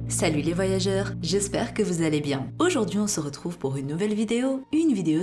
Salut les voyageurs, j'espère que vous allez bien. Aujourd'hui on se retrouve pour une nouvelle vidéo,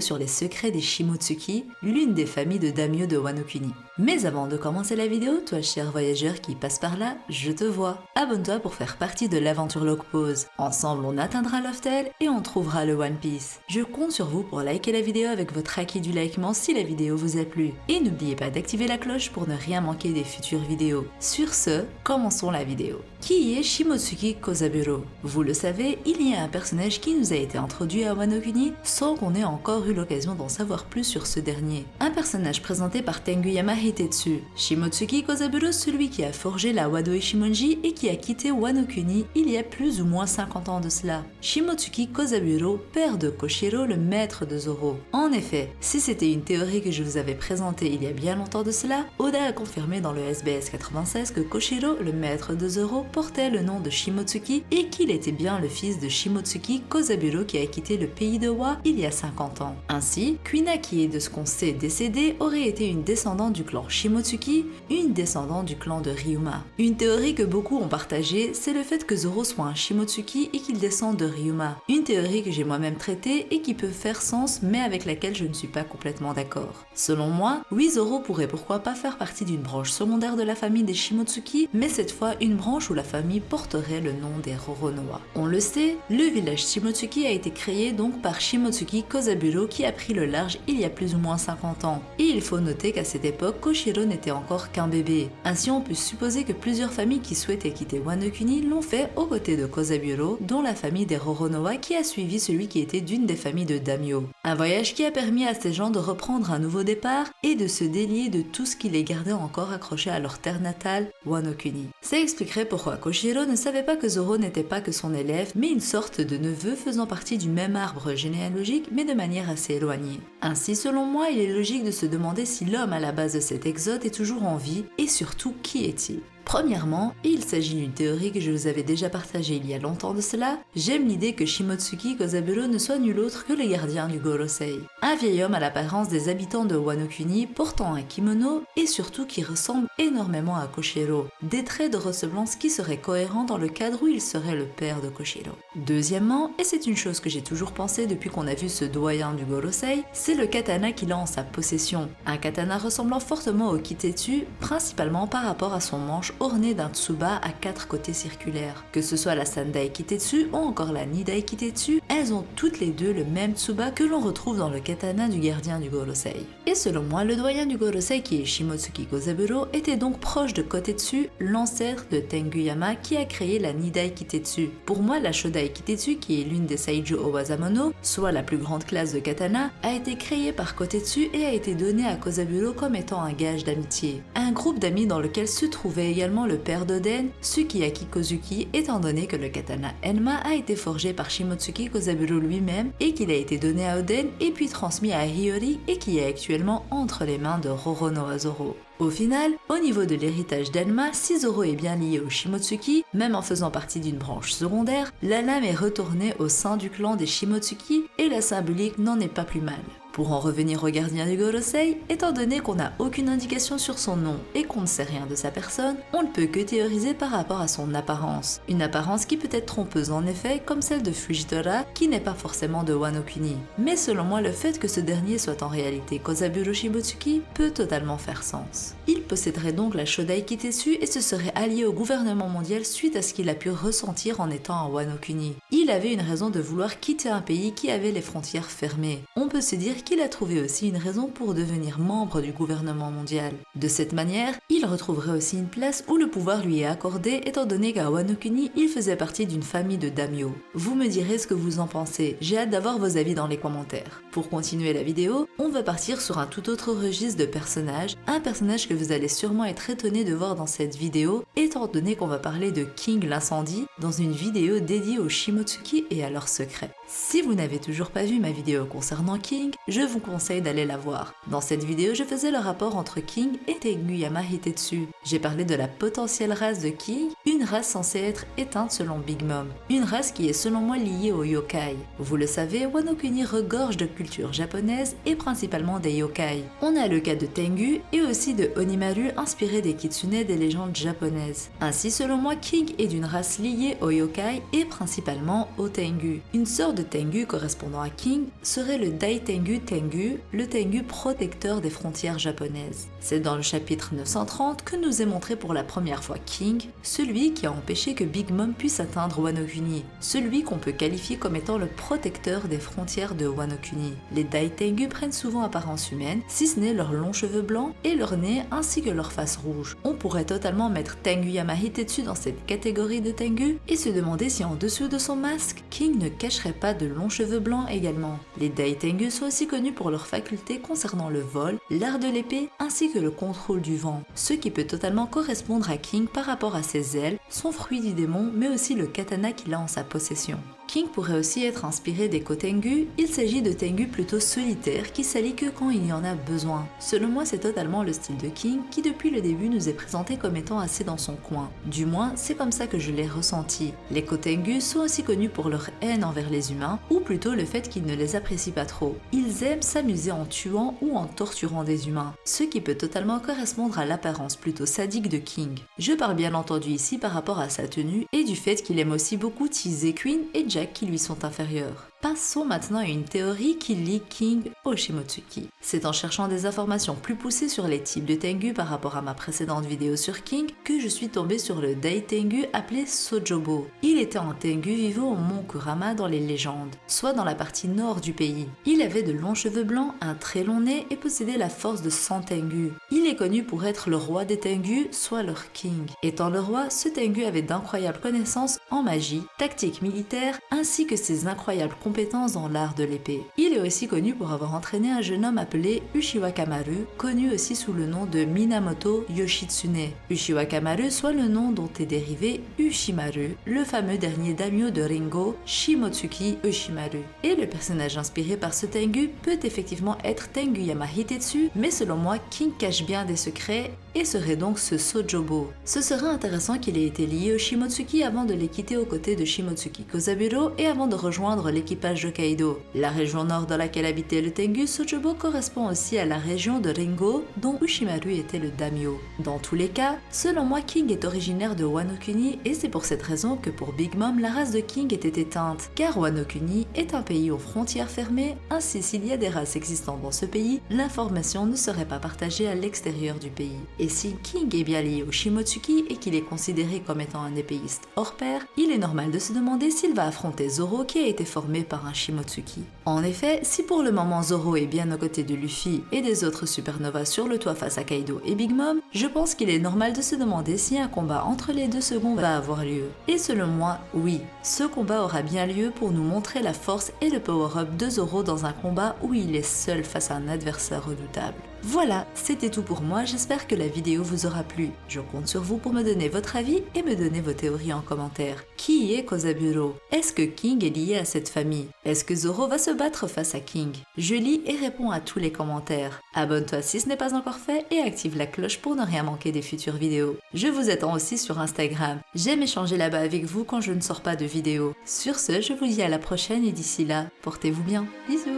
sur les secrets des Shimotsuki, l'une des familles de daimyo de Wano Kuni. Mais avant de commencer la vidéo, toi cher voyageur qui passe par là, je te vois. Abonne-toi pour faire partie de l'aventure Log Pause. Ensemble on atteindra Loftel et on trouvera le One Piece. Je compte sur vous pour liker la vidéo avec votre acquis du likement si la vidéo vous a plu. Et n'oubliez pas d'activer la cloche pour ne rien manquer des futures vidéos. Sur ce, commençons la vidéo. Qui est Shimotsuki Kozaburo? Vous le savez, il y a un personnage qui nous a été introduit à Wano Kuni sans qu'on ait encore eu l'occasion d'en savoir plus sur ce dernier. Un personnage présenté par Tenguyama Hitetsu. Shimotsuki Kozaburo, celui qui a forgé la Wado Ichimonji et qui a quitté Wano Kuni il y a plus ou moins 50 ans de cela. Shimotsuki Kozaburo, père de Koshiro, le maître de Zoro. En effet, si c'était une théorie que je vous avais présentée il y a bien longtemps de cela, Oda a confirmé dans le SBS 96 que Koshiro, le maître de Zoro, portait le nom de Shimotsuki et qu'il était bien le fils de Shimotsuki Kozaburo qui a quitté le pays de Wa il y a 50 ans. Ainsi, Kuina, qui est de ce qu'on sait décédée, aurait été une descendante du clan Shimotsuki, une descendante du clan de Ryuma. Une théorie que beaucoup ont partagée, c'est le fait que Zoro soit un Shimotsuki et qu'il descende de Ryuma. Une théorie que j'ai moi-même traitée et qui peut faire sens mais avec laquelle je ne suis pas complètement d'accord. Selon moi, oui, Zoro pourrait pourquoi pas faire partie d'une branche secondaire de la famille des Shimotsuki, mais cette fois une branche où la famille porterait le nom des Roronoa. On le sait, le village Shimotsuki a été créé donc par Shimotsuki Kozaburo qui a pris le large il y a plus ou moins 50 ans. Et il faut noter qu'à cette époque, Koshiro n'était encore qu'un bébé. Ainsi on peut supposer que plusieurs familles qui souhaitaient quitter Wano Kuni l'ont fait aux côtés de Kozaburo, dont la famille des Roronoa qui a suivi celui qui était d'une des familles de daimyo. Un voyage qui a permis à ces gens de reprendre un nouveau départ et de se délier de tout ce qui les gardait encore accrochés à leur terre natale, Wano Kuni. Ça expliquerait pourquoi Koshiro ne savait pas que Zoro n'était pas que son élève, mais une sorte de neveu faisant partie du même arbre généalogique, mais de manière assez éloignée. Ainsi, selon moi, il est logique de se demander si l'homme à la base de cet exode est toujours en vie, et surtout, qui est-il? Premièrement, il s'agit d'une théorie que je vous avais déjà partagée il y a longtemps de cela, j'aime l'idée que Shimotsuki Kozaburo ne soit nul autre que le gardien du Gorosei. Un vieil homme à l'apparence des habitants de Wano Kuni, portant un kimono et surtout qui ressemble énormément à Koshiro. Des traits de ressemblance qui seraient cohérents dans le cadre où il serait le père de Koshiro. Deuxièmement, et c'est une chose que j'ai toujours pensé depuis qu'on a vu ce doyen du Gorosei, c'est le katana qu'il a en sa possession. Un katana ressemblant fortement au kitetsu, principalement par rapport à son manche orné d'un tsuba à 4 côtés circulaires. Que ce soit la Sandai Kitetsu ou encore la Nidai Kitetsu, elles ont toutes les deux le même tsuba que l'on retrouve dans le katana du gardien du Gorosei. Et selon moi, le doyen du Gorosei qui est Shimotsuki Kozaburo était donc proche de Kotetsu, l'ancêtre de Tenguyama qui a créé la Nidai Kitetsu. Pour moi, la Shodai Kitetsu, qui est l'une des Saijo Owazamono, soit la plus grande classe de katana, a été créée par Kotetsu et a été donnée à Kozaburo comme étant un gage d'amitié. Un groupe d'amis dans lequel se trouvait également le père d'Oden, Sukiyaki Kozuki, étant donné que le katana Enma a été forgé par Shimotsuki Kozaburo lui-même et qu'il a été donné à Oden et puis transmis à Hiyori et qui est actuellement entre les mains de Roronoa Zoro. Au final, au niveau de l'héritage d'Enma, si Zoro est bien lié au Shimotsuki, même en faisant partie d'une branche secondaire, la lame est retournée au sein du clan des Shimotsuki et la symbolique n'en est pas plus mal. Pour en revenir au gardien du Gorosei, étant donné qu'on n'a aucune indication sur son nom et qu'on ne sait rien de sa personne, on ne peut que théoriser par rapport à son apparence. Une apparence qui peut être trompeuse en effet, comme celle de Fujitora, qui n'est pas forcément de Wano Kuni. Mais selon moi, le fait que ce dernier soit en réalité Kozaburo Shimotsuki peut totalement faire sens. Il posséderait donc la Shodai Kitetsu et se serait allié au gouvernement mondial suite à ce qu'il a pu ressentir en étant à Wano Kuni. Il avait une raison de vouloir quitter un pays qui avait les frontières fermées. On peut se dire qu'il a trouvé aussi une raison pour devenir membre du gouvernement mondial. De cette manière, il retrouverait aussi une place où le pouvoir lui est accordé étant donné qu'à Wano Kuni, il faisait partie d'une famille de daimyo. Vous me direz ce que vous en pensez, j'ai hâte d'avoir vos avis dans les commentaires. Pour continuer la vidéo, on va partir sur un tout autre registre de personnages, un personnage que vous allez sûrement être étonné de voir dans cette vidéo, étant donné qu'on va parler de King l'incendie dans une vidéo dédiée aux Shimotsuki et à leurs secrets. Si vous n'avez toujours pas vu ma vidéo concernant King, je vous conseille d'aller la voir. Dans cette vidéo, je faisais le rapport entre King et Tenguyama Hitetsu. J'ai parlé de la potentielle race de King, une race censée être éteinte selon Big Mom, une race qui est selon moi liée aux yokai. Vous le savez, Wano Kuni regorge de culture japonaise et principalement des yokai. On a le cas de Tengu et aussi de Onimaru inspiré des kitsune des légendes japonaises. Ainsi, selon moi, King est d'une race liée aux yokai et principalement aux Tengu. Une sorte de Tengu correspondant à King serait le Daitengu Tengu, le Tengu protecteur des frontières japonaises. C'est dans le chapitre 930 que nous est montré pour la première fois King, celui qui a empêché que Big Mom puisse atteindre Wano Kuni, celui qu'on peut qualifier comme étant le protecteur des frontières de Wano Kuni. Les Daitengu prennent souvent apparence humaine, si ce n'est leurs longs cheveux blancs et leur nez ainsi que leur face rouge. On pourrait totalement mettre Tenguyama Hitetsu dans cette catégorie de Tengu et se demander si en dessous de son masque, King ne cacherait pas de longs cheveux blancs également. Les Daitengu sont aussi connus pour leurs facultés concernant le vol, l'art de l'épée ainsi que le contrôle du vent, ce qui peut totalement correspondre à King par rapport à ses ailes, son fruit du démon mais aussi le katana qu'il a en sa possession. King pourrait aussi être inspiré des Kotengu, il s'agit de Tengu plutôt solitaires qui s'allient que quand il y en a besoin. Selon moi, c'est totalement le style de King qui depuis le début nous est présenté comme étant assez dans son coin. Du moins, c'est comme ça que je l'ai ressenti. Les Kotengu sont aussi connus pour leur haine envers les humains, ou plutôt le fait qu'ils ne les apprécient pas trop. Ils aiment s'amuser en tuant ou en torturant des humains, ce qui peut totalement correspondre à l'apparence plutôt sadique de King. Je parle bien entendu ici par rapport à sa tenue et du fait qu'il aime aussi beaucoup teaser Queen et Jack qui lui sont inférieurs. Passons maintenant à une théorie qui lie King au Shimotsuki. C'est en cherchant des informations plus poussées sur les types de Tengu par rapport à ma précédente vidéo sur King que je suis tombée sur le Daitengu appelé Sojobo. Il était un Tengu vivant au mont Kurama dans les légendes, soit dans la partie nord du pays. Il avait de longs cheveux blancs, un très long nez et possédait la force de 100 Tengu. Il est connu pour être le roi des Tengu, soit leur King. Étant le roi, ce Tengu avait d'incroyables connaissances en magie, tactique militaire, ainsi que ses incroyables compétences dans l'art de l'épée. Il est aussi connu pour avoir entraîné un jeune homme appelé Uchiwa Kamaru, connu aussi sous le nom de Minamoto Yoshitsune. Uchiwa Kamaru soit le nom dont est dérivé Ushimaru, le fameux dernier daimyo de Ringo, Shimotsuki Ushimaru. Et le personnage inspiré par ce Tengu peut effectivement être Tenguyama Hitetsu, mais selon moi, King cache bien des secrets et serait donc ce Sojobo. Ce serait intéressant qu'il ait été lié au Shimotsuki avant de les quitter aux côtés de Shimotsuki Kozaburo et avant de rejoindre l'équipage Hokkaido. La région nord dans laquelle habitait le Tengu Sojobo correspond aussi à la région de Ringo dont Ushimaru était le daimyo. Dans tous les cas, selon moi, King est originaire de Wano Kuni et c'est pour cette raison que pour Big Mom, la race de King était éteinte, car Wano Kuni est un pays aux frontières fermées, ainsi s'il y a des races existantes dans ce pays, l'information ne serait pas partagée à l'extérieur du pays. Et si King est bien lié au Shimotsuki et qu'il est considéré comme étant un épéiste hors pair, il est normal de se demander s'il va affronter Zoro qui a été formé par un Shimotsuki. En effet, si pour le moment Zoro est bien aux côtés de Luffy et des autres supernovas sur le toit face à Kaido et Big Mom, je pense qu'il est normal de se demander si un combat entre les deux seconds va avoir lieu. Et selon moi, oui, ce combat aura bien lieu pour nous montrer la force et le power-up de Zoro dans un combat où il est seul face à un adversaire redoutable. Voilà, c'était tout pour moi, j'espère que la vidéo vous aura plu. Je compte sur vous pour me donner votre avis et me donner vos théories en commentaire. Qui est Kozaburo? Est-ce que King est lié à cette famille? Est-ce que Zoro va se battre face à King? Je lis et réponds à tous les commentaires. Abonne-toi si ce n'est pas encore fait et active la cloche pour ne rien manquer des futures vidéos. Je vous attends aussi sur Instagram. J'aime échanger là-bas avec vous quand je ne sors pas de vidéos. Sur ce, je vous dis à la prochaine et d'ici là, portez-vous bien. Bisous!